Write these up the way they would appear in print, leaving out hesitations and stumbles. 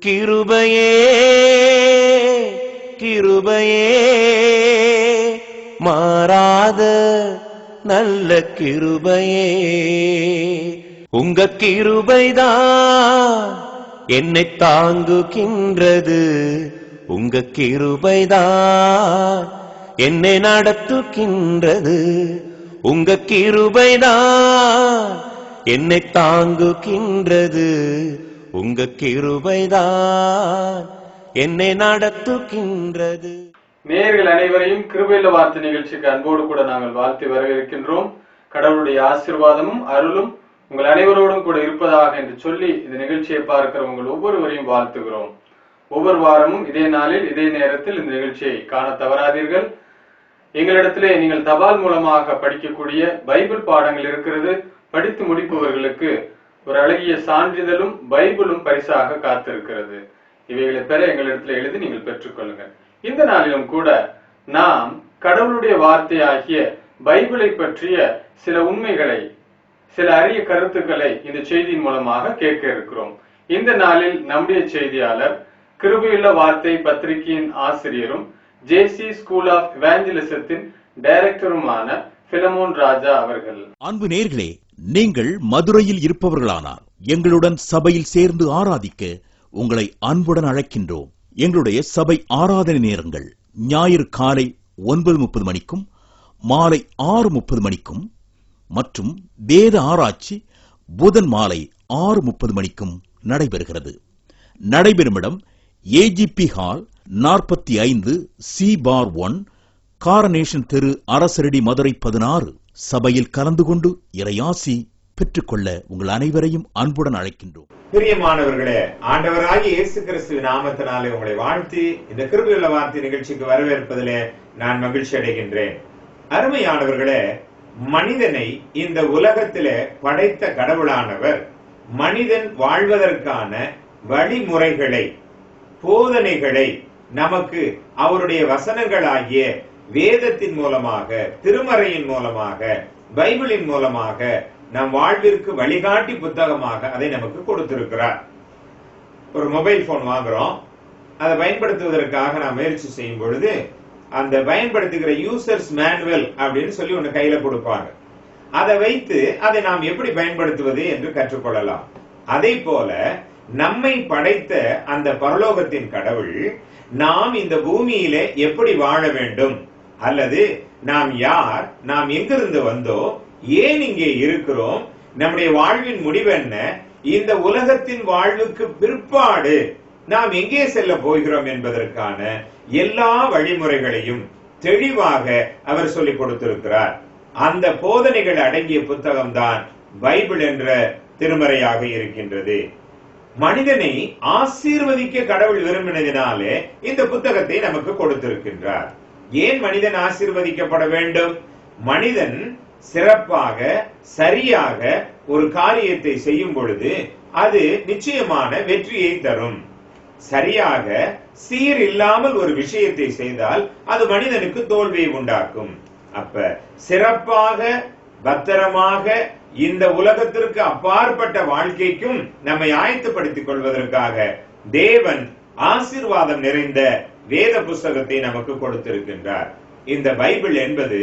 கிருபையே கிருபையே மாறாத நல்ல கிருபையே, உங்க கிருபைதான் என்னை தாங்குகின்றது, உங்க கிருபைதான் என்னை நடத்துகின்றது, உங்க கிருபைதான் என்னை தாங்குகின்றது, உங்க கிருபைதான் என்னை நடத்துகின்றது. நேயர்கள் அனைவரையும் கிருபையுள்ள வார்த்தை நிகழ்ச்சிக்கு அன்போடு கூட நாங்கள் வாழ்த்து வரவேற்கின்றோம். கடவுளுடைய ஆசீர்வாதமும் அருளும் உங்கள் அனைவரோடும் கூட இருப்பதாக என்று சொல்லி இந்த நிகழ்ச்சியை பார்க்கிற உங்கள் ஒவ்வொருவரையும் வாழ்த்துகிறோம். ஒவ்வொரு வாரமும் இதே நாளில் இதே நேரத்தில் இந்த நிகழ்ச்சியை காண தவறாதீர்கள். எங்களிடத்திலே நீங்கள் தபால் மூலமாக படிக்கக்கூடிய பைபிள் பாடங்கள் இருக்கிறது. படித்து முடிப்பவர்களுக்கு ஒரு அழகிய சான்றிதழும் பைபிளும் பரிசாக காத்திருக்கிறது. இவைகளை பெற எங்களிடத்தில் எழுதி நீங்கள் பெற்றுக்கொள்ளுங்கள். இந்த நாளிலும் கூட நாம் கடவுளுடைய வார்த்தையாகிய பைபிளை பற்றிய சில உண்மைகளை, சில அரிய கருத்துக்களை இந்த செய்தியின் மூலமாக கேட்க இருக்கிறோம். இந்த நாளில் நம்முடைய செய்தியாளர் கிருபையுள்ள வார்த்தை பத்திரிகையின் ஆசிரியரும் ஜேசி ஸ்கூல் ஆஃப் எவாஞ்சலிசத்தின் டைரக்டருமான பிலமோன் ராஜா அவர்கள். அன்பு நேயர்களே, நீங்கள் மதுரையில் இருப்பவர்களானால் எங்களுடன் சபையில் சேர்ந்து ஆராதிக்க உங்களை அன்புடன் அழைக்கின்றோம். எங்களுடைய சபை ஆராதனை நேரங்கள் ஞாயிறு காலை 9:30 மணிக்கும் மாலை 6:30 மணிக்கும் மற்றும் வேத ஆராய்ச்சி புதன் மாலை 6:30 மணிக்கும் நடைபெறுகிறது. நடைபெறும் இடம் ஏஜிபி ஹால் 45 C/1 காரனேஷன் தெரு, அரசரடி, மதுரை 16. சபையில் கலந்து கொண்டு இறையாசி பெற்றுக்கொள்ள உங்கள் அனைவரையும் அன்புடன் அழைக்கின்றோம். பிரியமானவர்களே, ஆண்டவராகிய இயேசு கிறிஸ்துவின் நாமத்தினாலே உங்களை வாழ்த்தி இந்த கிருபையுள்ள வார்த்தை நிகழ்ச்சிக்கு வரவேற்பதிலே நான் மகிழ்ச்சி அடைகின்றேன். அருமையானவர்களே, மனிதனை இந்த உலகத்திலே படைத்த கடவுளானவர் மனிதன் வாழ்வதற்கான வழிமுறைகளை, போதனைகளை நமக்கு அவருடைய வசனங்களாகிய வேதத்தின் மூலமாக, திருமறையின் மூலமாக, பைபிளின் மூலமாக நம் வாழ்விற்கு வழிகாட்டி புத்தகமாக அதை நமக்கு கொடுத்திருக்கிறார். ஒரு மொபைல் போன் வாங்குறோம், அதை பயன்படுத்துவதற்காக நாம் முயற்சி செய்யும் பொழுது அந்த பயன்படுத்துகிற யூசர்ஸ் மேனுவல் அப்படின்னு சொல்லி ஒன்று கையில கொடுப்பாங்க. அதை வைத்து அதை நாம் எப்படி பயன்படுத்துவது என்று கற்றுக்கொள்ளலாம். அதே போல நம்மை படைத்த அந்த பரலோகத்தின் கடவுள் நாம் இந்த பூமியிலே எப்படி வாழ வேண்டும், அல்லது நாம் யார், நாம் எங்கிருந்து வந்தோம், ஏன் இங்கே இருக்கிறோம், நம்முடைய வாழ்வின் முடிவு என்ன, இந்த உலகத்தின் வாழ்வுக்கு பிற்பாடு நாம் எங்கே செல்ல போகிறோம் என்பதற்கான எல்லா வழிமுறைகளையும் தெளிவாக அவர் சொல்லிக் கொடுத்திருக்கிறார். அந்த போதனைகள் அடங்கிய புத்தகம் தான் பைபிள் என்ற திருமறையாக இருக்கின்றது. மனிதனை ஆசீர்வதிக்க கடவுள் விரும்பினதினாலே இந்த புத்தகத்தை நமக்கு கொடுத்திருக்கின்றார். ஏன் மனிதன் ஆசீர்வதிக்கப்பட வேண்டும்? மனிதன் சிறப்பாக, சரியாக ஒரு காரியத்தை செய்யும் பொழுது அது நிச்சயமான வெற்றியை தரும். சரியாக சீர் இல்லாமல் ஒரு விஷயத்தை செய்தால் அது மனிதனுக்கு தோல்வியை உண்டாக்கும். அப்ப சிறப்பாக, பத்திரமாக இந்த உலகத்திற்கு அப்பாற்பட்ட வாழ்க்கைக்கும் நம்மை ஆயத்தப்படுத்திக் கொள்வதற்காக தேவன் ஆசீர்வாதம் நிறைந்த வேத புஸ்தகத்தை நமக்கு கொடுத்திருக்கின்றார். இந்த பைபிள் என்பது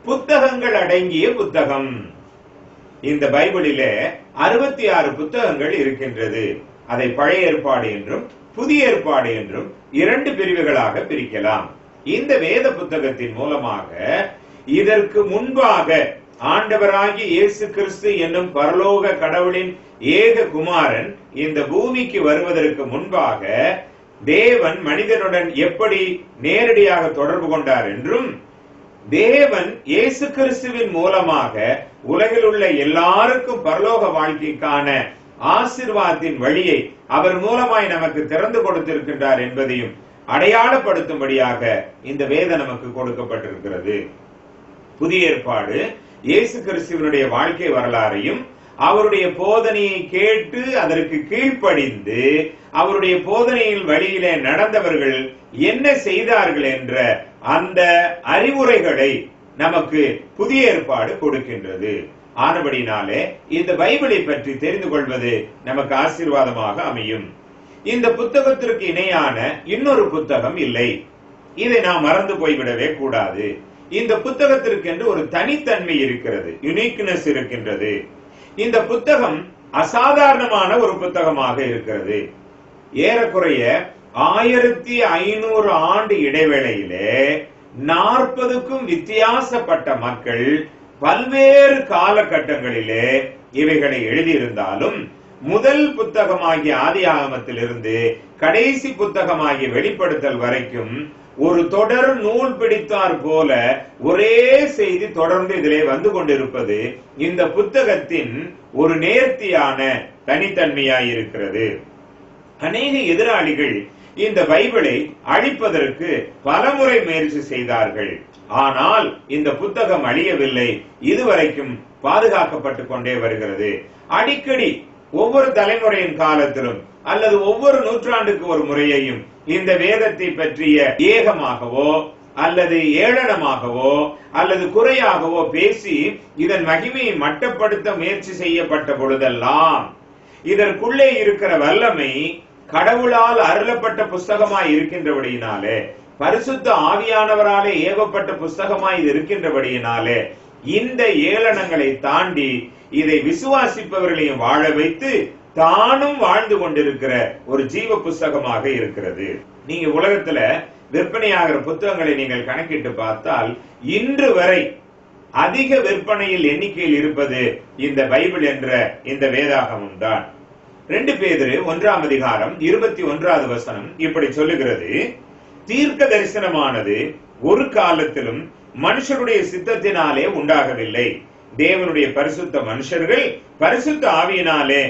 புத்தகங்கள் அடங்கிய புத்தகம். இந்த பைபிளிலே 66 புத்தகங்கள் இருக்கின்றது. அதை பழைய ஏற்பாடு என்றும் புதிய ஏற்பாடு என்றும் 2 பிரிவுகளாக பிரிக்கலாம். இந்த வேத புத்தகத்தின் மூலமாக இதற்கு முன்பாக ஆண்டவராகிய இயேசு கிறிஸ்து என்னும் பரலோக கடவுளின் ஏக குமாரன் இந்த பூமிக்கு வருவதற்கு முன்பாக தேவன் மனிதனுடன் எப்படி நேரடியாக தொடர்பு கொண்டார் என்றும், தேவன் இயேசு கிறிஸ்துவின் மூலமாக உலகில் உள்ள எல்லாருக்கும் பரலோக வாழ்க்கைக்கான ஆசீர்வாதத்தின் வழியை அவர் மூலமாய் நமக்கு திறந்து கொடுத்திருக்கின்றார் என்பதையும் அடையாளப்படுத்தும்படியாக இந்த வேதம் நமக்கு கொடுக்கப்பட்டிருக்கிறது. புதிய ஏற்பாடு இயேசு கிறிஸ்துவினுடைய வாழ்க்கை வரலாறையும் அவருடைய போதனையை கேட்டு அதற்கு கீழ்ப்படிந்து அவருடைய போதனையின் வழியிலே நடந்தவர்கள் என்ன செய்தார்கள் என்ற அந்த அறிவுரைகளை நமக்கு புதிய ஏற்பாடு கொடுக்கின்றது. ஆனபடினாலே இந்த பைபிளை பற்றி தெரிந்து கொள்வது நமக்கு ஆசீர்வாதமாக அமையும். இந்த புத்தகத்திற்கு இணையான இன்னொரு புத்தகம் இல்லை. இதை நாம் மறந்து போய்விடவே கூடாது. இந்த புத்தகத்திற்கு என்று ஒரு தனித்தன்மை இருக்கிறது, யுனிக்னஸ் இருக்கின்றது. இந்த புத்தகம் அசாதாரணமான ஒரு புத்தகமாக இருக்கிறது. ஏறக்குறைய 1500 ஆண்டு இடைவேளையிலே 40க்கும் வித்தியாசப்பட்ட மக்கள் பல்வேறு காலகட்டங்களிலே இவைகளை எழுதியிருந்தாலும் முதல் புத்தகமாகிய ஆதியாகமத்திலிருந்து கடைசி புத்தகமாகிய வெளிப்படுத்தல் வரைக்கும் ஒரு தொடர் நூல் பிடித்தார் போல ஒரே செய்தி தொடர்ந்து இதிலே வந்து கொண்டிருப்பது இந்த புத்தகத்தின் ஒரு நேர்த்தியான தனித்தன்மையாய் இருக்கிறது. அநேக எதிராளிகள் இந்த பைபிளை அழிப்பதற்கு பலமுறை முயற்சி செய்தார்கள். ஆனால் இந்த புத்தகம் அழியவில்லை, இதுவரைக்கும் பாதுகாக்கப்பட்டுக் கொண்டே வருகிறது. அடிக்கடி ஒவ்வொரு தலைமுறையின் காலத்திலும் அல்லது ஒவ்வொரு நூற்றாண்டுக்கு ஒரு முறையையும் இந்த வேதத்தை பற்றிய ஏகமாகவோ அல்லது ஏளனமாகவோ அல்லது குறையாகவோ பேசி இதன் மகிமையை மட்டப்படுத்த முயற்சி செய்யப்பட்ட பொழுதெல்லாம் இதற்குள்ளே இருக்கிற வல்லமை கடவுளால் அருளப்பட்ட புஸ்தகமாய் இருக்கின்றபடியினாலே, பரிசுத்த ஆவியானவராலே ஏவப்பட்ட புஸ்தகமாய் இது இருக்கின்றபடியினாலே இந்த ஏளனங்களை தாண்டி இதை விசுவாசிப்பவர்களையும் வாழ வைத்து தானும் வாழ்ந்து கொண்டிருக்கிற ஒரு ஜீவ புஸ்தகமாக இருக்கிறது. நீங்க உலகத்துல விற்பனையாகிற புத்தகங்களை நீங்கள் கணக்கிட்டு பார்த்தால் இன்று வரை அதிக விற்பனையில் எண்ணிக்கையில் இருப்பது இந்த பைபிள் என்ற இந்த வேதாகமம் தான். 2 பேதுரு 1ஆம் அதிகாரம் 21வது வசனம் இப்படி சொல்லுகிறது, தீர்க்க தரிசனமானது ஒரு காலத்திலும் மனுஷருடைய சித்தத்தினாலே உண்டாகவில்லை, தேவனுடைய பரிசுத்த மனுஷர்கள் பரிசுத்த ஆவியினாலே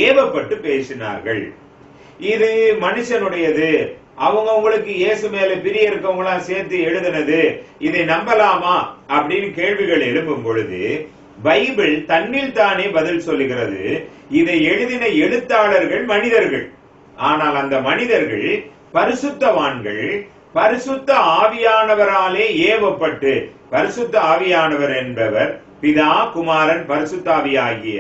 ஏவப்பட்டு பேசினார்கள். இது மனுஷனுடையது, அவங்க உங்களுக்கு இயேசு மேல பிரிய இருக்கவங்களா சேர்த்து எழுதினது, இதை நம்பலாமா அப்படின்னு கேள்விகள் எழும்பும் பொழுது பைபிள் தன்னில் தானே பதில் சொல்லுகிறது. இதை எழுதின எழுத்தாளர்கள் மனிதர்கள், ஆனால் அந்த மனிதர்கள் பரிசுத்தவான்கள், பரிசுத்த ஆவியானவராலே ஏவப்பட்டு, பரிசுத்த ஆவியானவர் என்பவர் பிதா குமாரன் பரிசுத்தாவியாகிய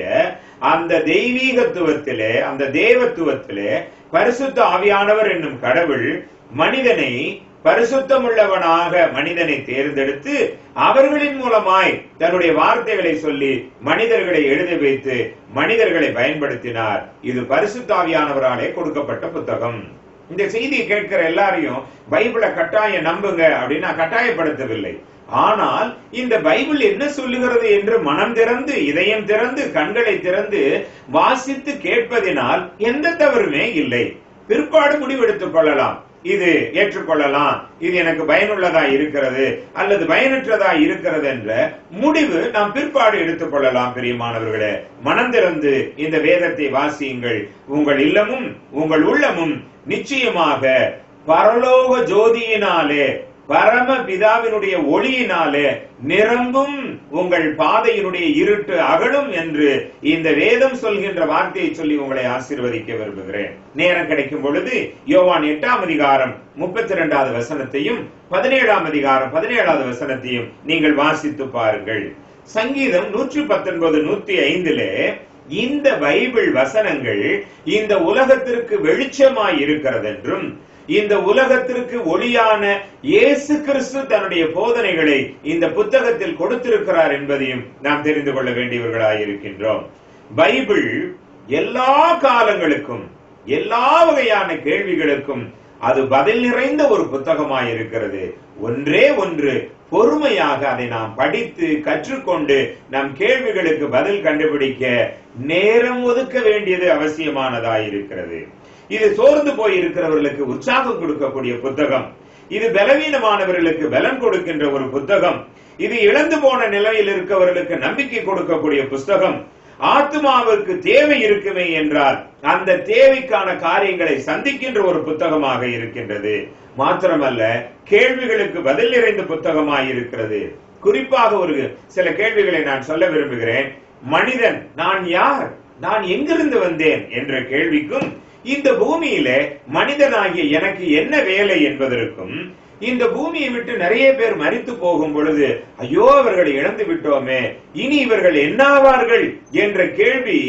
அந்த தெய்வீகத்துவத்திலே, அந்த தேவத்துவத்திலே பரிசுத்த ஆவியானவர் என்னும் கடவுள் மனிதனை பரிசுத்தமுள்ளவனாக மனிதனை தேர்ந்தெடுத்து அவர்களின் மூலமாய் தன்னுடைய வார்த்தைகளை சொல்லி மனிதர்களை எழுத வைத்து மனிதர்களை பயன்படுத்தினார். இது பரிசுத்த ஆவியானவராலே கொடுக்கப்பட்ட புத்தகம். இந்த செய்தியை கேட்கிற எல்லாரையும் பைபிளை கட்டாயம் நம்புங்க அப்படின்னு கட்டாயப்படுத்தவில்லை. ஆனால் இந்த பைபிள் என்ன சொல்லுகிறது என்று மனம் திறந்து, இதயம் திறந்து, கண்களை திறந்து வாசித்து கேட்பதினால் எந்த தவறுமே இல்லை. பிற்பாடு முடிவெடுத்துக் கொள்ளலாம், இது ஏற்றுக்கொள்ளலாம், இது எனக்கு பயனுள்ளதா இருக்கிறது அல்லது பயனற்றதா இருக்கிறது என்ற முடிவு நாம் பிற்பாடு எடுத்துக் கொள்ளலாம். பிரியமானவர்களே, மனம் திறந்து இந்த வேதத்தை வாசியுங்கள். உங்கள் இல்லமும் உங்கள் உள்ளமும் நிச்சயமாக பரலோக ஜோதியினாலே, பரம பிதாவினுடைய ஒளியினாலே நிரம்பும், உங்கள் பாதையினுடைய இருட்டு அகலும் என்று இந்த வேதம் சொல்கின்ற வார்த்தையை சொல்லி உங்களை ஆசீர்வதிக்க விரும்புகிறேன். நேரம் கிடைக்கும் பொழுது யோவான் 8ஆம் அதிகாரம் 32வது வசனத்தையும் 17ஆம் அதிகாரம் 17வது வசனத்தையும் நீங்கள் வாசித்து பாருங்கள். சங்கீதம் 119 105 இந்த பைபிள் வசனங்கள் இந்த உலகத்திற்கு வெளிச்சமாய் இருக்கிறது என்றும், இந்த உலகத்திற்கு ஒளியான இயேசு கிறிஸ்து தன்னுடைய போதனைகளை இந்த புத்தகத்தில் கொடுத்திருக்கிறார் என்பதையும் நாம் தெரிந்து கொள்ள வேண்டியவர்களாய் இருக்கின்றோம். பைபிள் எல்லா காலங்களுக்கும் எல்லா வகையான கேள்விகளுக்கும் அது பதில் நிறைந்த ஒரு புத்தகமாய் இருக்கிறது. ஒன்றே ஒன்று, பொறுமையாக அதை நாம் படித்து கற்றுக்கொண்டு நம் கேள்விகளுக்கு பதில் கண்டுபிடிக்க நேரம் ஒதுக்க வேண்டியது அவசியமானதாய் இருக்கிறது. இது சோர்ந்து போய் இருக்கிறவர்களுக்கு உற்சாகம் கொடுக்கக்கூடிய புத்தகம். இது பலவீனமானவர்களுக்கு பலன் கொடுக்கின்ற ஒரு புத்தகம். இது இழந்து போன நிலையில் இருக்கவர்களுக்கு நம்பிக்கை கொடுக்கக்கூடிய புத்தகம். ஆத்மாவிற்கு தேவை இருக்குமே என்றால் அந்த தேவைக்கான காரியங்களை சந்திக்கின்ற ஒரு புத்தகமாக இருக்கின்றது. மாத்திரமல்ல, கேள்விகளுக்கு பதில் நிறைந்த புத்தகமாக இருக்கிறது. குறிப்பாக ஒரு சில கேள்விகளை நான் சொல்ல விரும்புகிறேன். மனிதன் நான் யார், நான் எங்கிருந்து வந்தேன் என்ற கேள்விக்கும், இந்த பூமியில மனிதனாகிய எனக்கு என்ன வேலை என்பதற்கும், இந்த பூமியை விட்டு நிறைய பேர் மரித்து போகும் பொழுது ஐயோ அவர்களை இழந்து விட்டோமே, இனி இவர்கள் என்னாவார்கள் என்ற கேள்வி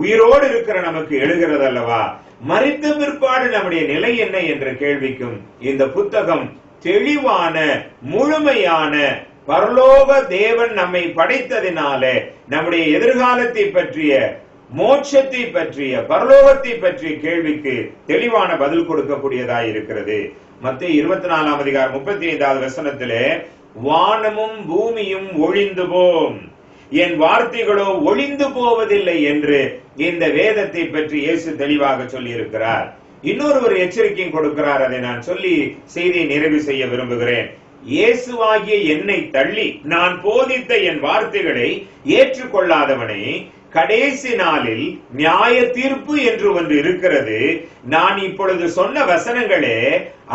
உயிரோடு இருக்கிற நமக்கு எழுகிறது அல்லவா? மரித்த பிற்பாடு நம்முடைய நிலை என்ன என்ற கேள்விக்கும் இந்த புத்தகம் தெளிவான முழுமையான பரலோக தேவன் நம்மை படைத்ததினால நம்முடைய எதிர்காலத்தை பற்றிய, மோட்சத்தை பற்றிய, பரலோகத்தை பற்றிய கேள்விக்கு தெளிவான பதில் கொடுக்கக்கூடியதாய் இருக்கிறது. மத்தேயு 24ஆம் அதிகாரம் 35வது வசனத்திலே, வானமும் பூமியும் ஒழிந்து போம், என் வார்த்தைகளோ ஒழிந்து போவதில்லை என்று இந்த வேதத்தை பற்றி இயேசு தெளிவாக சொல்லி இருக்கிறார். இன்னொரு எச்சரிக்கையும் கொடுக்கிறார். அதை நான் சொல்லி செய்தியை நிறைவு செய்ய விரும்புகிறேன். இயேசுவாகிய என்னை தள்ளி நான் போதித்த என் வார்த்தைகளை ஏற்றுக்கொள்ளாதவனை கடைசி நாளில் நியாய தீர்ப்பு என்று ஒன்று இருக்கிறது. நான் இப்பொழுது சொன்ன வசனங்களே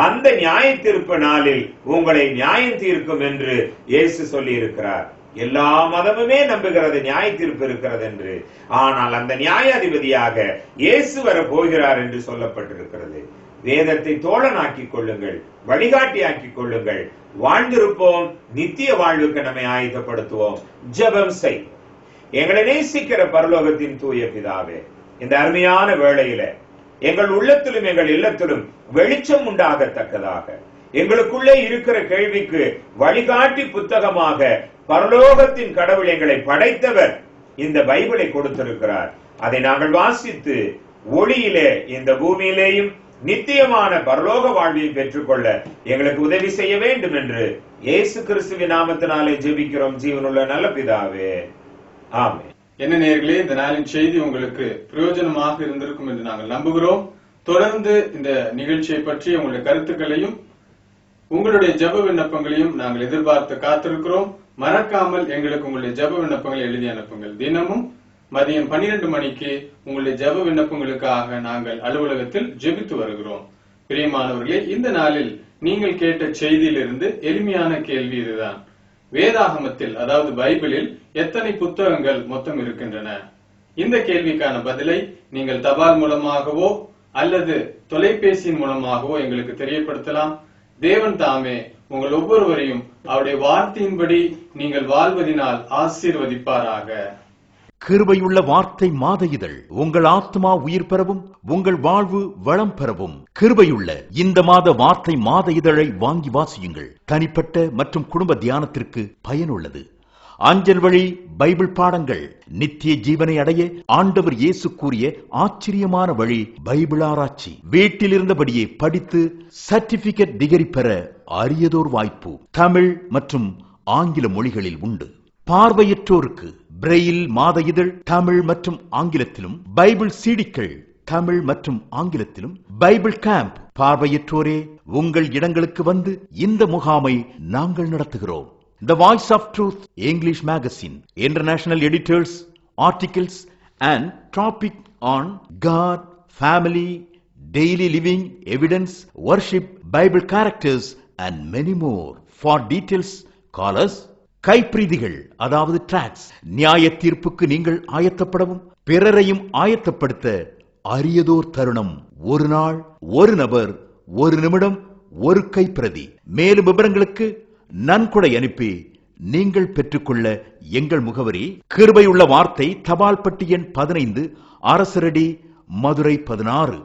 அந்த நியாய தீர்ப்பு நாளில் உங்களை நியாயம் தீர்க்கும் என்று இயேசு சொல்லி இருக்கிறார். எல்லா மதமுமே நம்புகிறது நியாய தீர்ப்பு இருக்கிறது என்று. ஆனால் அந்த நியாயாதிபதியாக இயேசு வர போகிறார் என்று சொல்லப்பட்டிருக்கிறது. வேதத்தை தோழனாக்கிக் கொள்ளுங்கள், வழிகாட்டியாக்கிக் கொள்ளுங்கள், வாழ்ந்திருப்போம், நித்திய வாழ்வுக்கு நம்மை ஆயத்தப்படுத்துவோம். ஜெபம் செய். எங்களை நேசிக்கிற பரலோகத்தின் தூய பிதாவே, இந்த அருமையான வேளையில எங்கள் உள்ளத்திலும் எங்கள் இல்லத்திலும் வெளிச்சம் உண்டாகத்தக்கதாக எங்களுக்குள்ளே இருக்கிற கேள்விக்கு வழிகாட்டி புத்தகமாக பரலோகத்தின் கடவுள் எங்களை படைத்தவர் இந்த பைபிளை கொடுத்திருக்கிறார். அதை நாங்கள் வாசித்து ஒளியிலே இந்த பூமியிலேயும் நித்தியமான பரலோக வாழ்வையும் பெற்றுக்கொள்ள எங்களுக்கு உதவி செய்ய வேண்டும் என்று இயேசு கிறிஸ்துவின் நாமத்தினாலே ஜெபிக்கிறோம் ஜீவனுள்ள நல்ல பிதாவே, ஆமென். என்ன நேயர்களே, இந்த நாளின் செய்தி உங்களுக்கு பிரயோஜனமாக இருந்திருக்கும் என்று நாங்கள் நம்புகிறோம். தொடர்ந்து இந்த நிகழ்ச்சியை பற்றி உங்களுடைய கருத்துக்களையும் உங்களுடைய ஜெப விண்ணப்பங்களையும் நாங்கள் எதிர்பார்த்து காத்திருக்கிறோம். மறக்காமல் எங்களுக்கு உங்களுடைய ஜெப விண்ணப்பங்களை எழுதி அனுப்புங்கள். தினமும் மதியம் 12 மணிக்கு உங்களுடைய ஜெப விண்ணப்பங்களுக்காக நாங்கள் அலுவலகத்தில் ஜெபித்து வருகிறோம். பிரியமானவர்களே, இந்த நாளில் நீங்கள் கேட்ட செய்தியிலிருந்து எளிமையான கேள்வி இதுதான். வேதாகமத்தில், அதாவது பைபிளில் எத்தனை புத்தகங்கள் மொத்தம் இருக்கின்றன? இந்த கேள்விக்கான பதிலை நீங்கள் தபால் மூலமாகவோ அல்லது தொலைபேசியின் மூலமாகவோ எங்களுக்கு தெரியப்படுத்தலாம். தேவன் தாமே உங்கள் ஒவ்வொருவரையும் அவருடைய வார்த்தையின்படி நீங்கள் வாழ்வதினால் ஆசீர்வதிப்பாராக. கிருபையுள்ள வார்த்தை மாத இதழ் உங்கள் ஆத்மா உயிர் பெறவும் உங்கள் வாழ்வு வளம் பெறவும் கிருபையுள்ள இந்த மாத வார்த்தை மாத இதழை வாங்கி வாசியுங்கள். தனிப்பட்ட மற்றும் குடும்ப தியானத்திற்கு பயனுள்ளது. அஞ்சல் வழி பைபிள் பாடங்கள், நித்திய ஜீவனை அடைய ஆண்டவர் இயேசு கூறிய ஆச்சரியமான வழி பைபிள் ஆராய்ச்சி, வீட்டில் இருந்தபடியே படித்து சர்டிபிகேட் டிகிரி பெற அரியதோர் வாய்ப்பு தமிழ் மற்றும் ஆங்கில மொழிகளில் உண்டு. பார்வையற்றோருக்கு பிரெயில் மாத இதழ் தமிழ் மற்றும் ஆங்கிலத்திலும், பைபிள் சீடிக்கள் தமிழ் மற்றும் ஆங்கிலத்திலும், பைபிள் கேம்ப் பார்வையற்றோரே உங்கள் இடங்களுக்கு வந்து இந்த முகாமை நாங்கள் நடத்துகிறோம். The Voice of Truth English Magazine, international editors, articles and topic on God, family, daily living, evidence, worship, Bible characters and many more. For details, call us. கைப்பிரதிகள், அதாவது டிராக்ஸ், நியாய தீர்ப்புக்கு நீங்கள் ஆயத்தப்படவும் பிறரையும் ஆயத்தப்படுத்த அரியதோர் தருணம். ஒரு நாள், ஒரு நபர், ஒரு நிமிடம், ஒரு கைப்பிரதி. மேலும் விவரங்களுக்கு நன்கொடை அனுப்பி நீங்கள் பெற்றுக்கொள்ள எங்கள் முகவரி: கிருபையுள்ள வார்த்தை, தபால் பெட்டி எண் 15, அரசரடி, மதுரை 16.